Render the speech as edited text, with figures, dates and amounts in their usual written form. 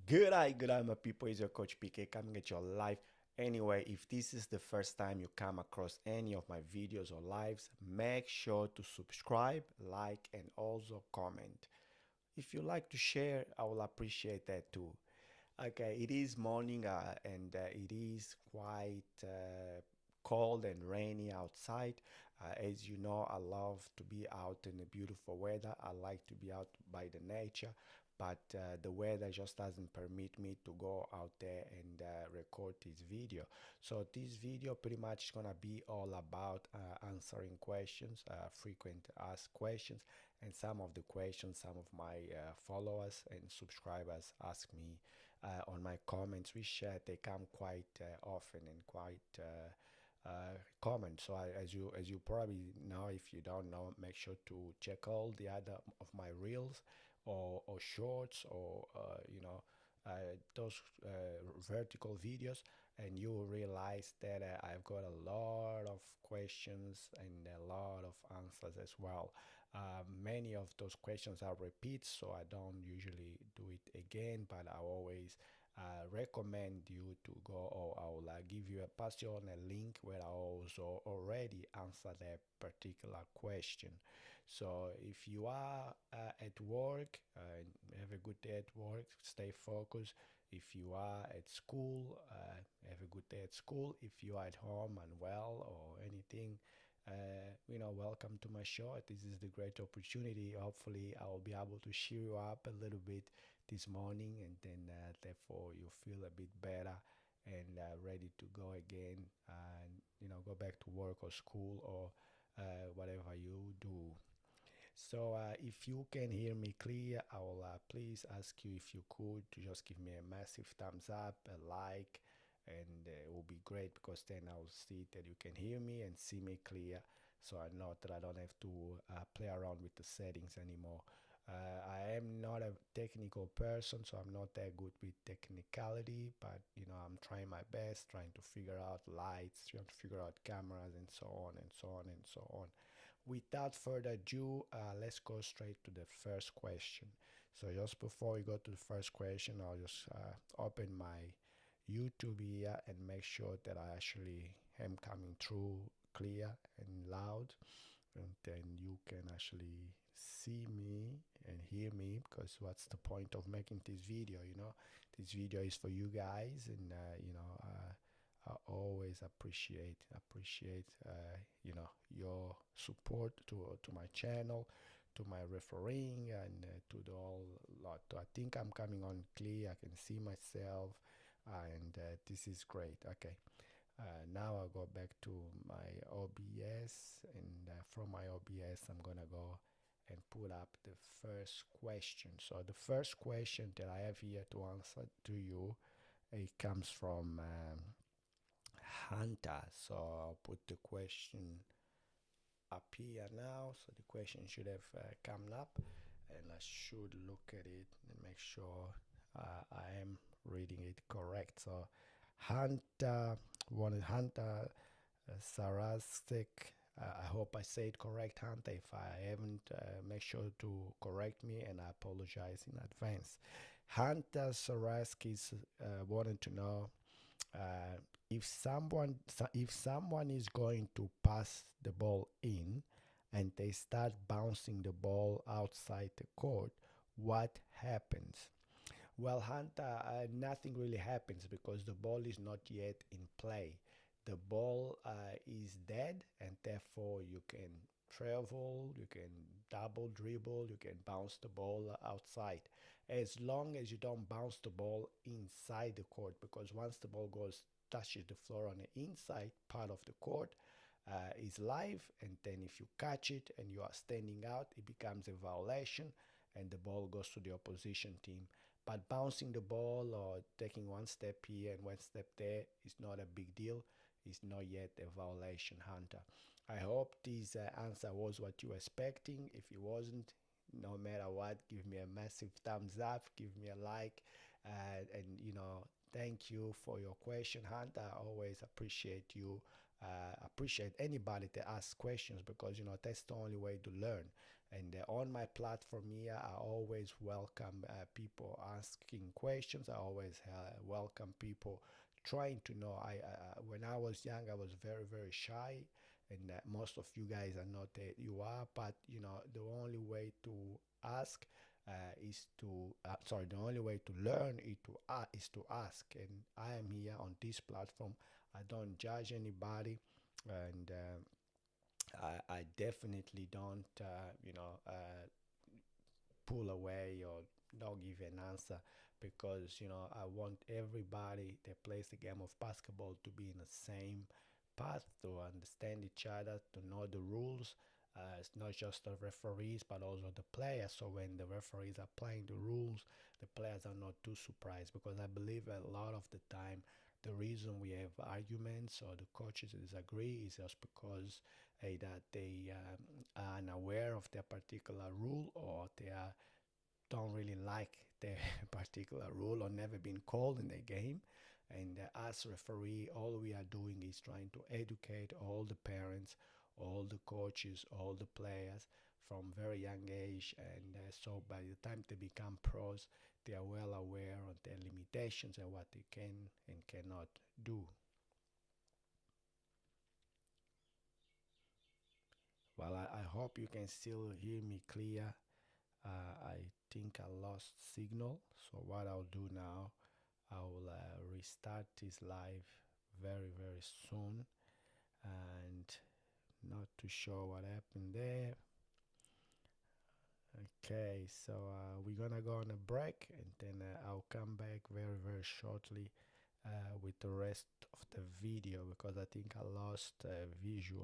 Good day, my people. It's your coach PK coming at your live. Anyway, if this is the first time you come across any of my videos or lives, make sure to subscribe, like, and also comment. If you like to share, I will appreciate that too. Okay, it is morning and it is quite cold and rainy outside. As you know, I love to be out in the beautiful weather. I like to be out by the nature, but the weather just doesn't permit me to go out there and record this video. So this video pretty much is gonna be all about answering questions, frequent asked questions, and some of the questions some of my followers and subscribers ask me on my comments, which they come quite often and quite common. So as you probably know, if you don't know, make sure to check all the other of my reels or shorts or those vertical videos, and you will realize that I've got a lot of questions and a lot of answers as well. Many of those questions are repeats, so I don't usually do it again, but I always recommend you to go, or I will give you a pass you on a link where I also already answer that particular question. So if you are at work, have a good day at work, stay focused. If you are at school, have a good day at school. If you are at home and well or anything, welcome to my show. This is the great opportunity. Hopefully, I will be able to cheer you up a little bit this morning, and then therefore you feel a bit better and ready to go again, and go back to work or school or whatever you do. So if you can hear me clear, I will please ask you if you could to just give me a massive thumbs up, a like, and it will be great because then I will see that you can hear me and see me clear. So I know that I don't have to play around with the settings anymore. I am not a technical person, so I'm not that good with technicality, but I'm trying my best, trying to figure out lights, trying to figure out cameras, and so on and so on and so on. Without further ado, let's go straight to the first question. So just before we go to the first question, I'll just open my YouTube here and make sure that I actually am coming through clear and loud, and then you can actually see me and hear me, because what's the point of making this video? This video is for you guys, and I always appreciate your support to my channel, to my referring, and to the whole lot. I think I'm coming on clear. I can see myself, and this is great. Okay. Now I'll go back to my OBS, and from my OBS I'm gonna go and pull up the first question. So the first question that I have here to answer to you, it comes from Hunter. So I'll put the question up here now. So the question should have come up, and I should look at it and make sure I am reading it correct. So Hunter Sarasik. I hope I say it correct, Hunter. If I haven't, make sure to correct me, and I apologize in advance. Hunter Saraskis wanted to know uh, if someone is going to pass the ball in and they start bouncing the ball outside the court, what happens? Well, Hunter, nothing really happens because the ball is not yet in play. The ball is dead, and therefore you can travel, you can double dribble, you can bounce the ball outside. As long as you don't bounce the ball inside the court, because once the ball goes touches the floor on the inside part of the court, is live, and then if you catch it and you are standing out, it becomes a violation, and the ball goes to the opposition team. But bouncing the ball or taking one step here and one step there is not a big deal. It's not yet a violation, Hunter. I hope this answer was what you were expecting. If it wasn't, no matter what, give me a massive thumbs up, give me a like, and thank you for your question, Hunter. I always appreciate you. Appreciate anybody that asks questions, because that's the only way to learn. And on my platform here, I always welcome people asking questions. I always welcome people trying to know. When I was young, I was very, very shy, and most of you guys are not that you are. But you know, the only way to ask is to sorry, the only way to learn is to ask. And I am here on this platform. I don't judge anybody, and I definitely don't, pull away or not give an answer, because I want everybody that plays the game of basketball to be in the same path, to understand each other, to know the rules. It's not just the referees but also the players, so when the referees are playing the rules, the players are not too surprised, because I believe a lot of the time the reason we have arguments or the coaches disagree is just because that they are unaware of their particular rule, or they don't really like their particular rule, or never been called in the game. And as referee, all we are doing is trying to educate all the parents, all the coaches, all the players from very young age. And so by the time they become pros, they are well aware of their limitations and what they can and cannot do. Well, I hope you can still hear me clear. I think I lost signal. So what I'll do now, I will restart this live very, very soon. And not too sure what happened there. Okay, so we're gonna go on a break, and then I'll come back very, very shortly with the rest of the video, because I think I lost visual.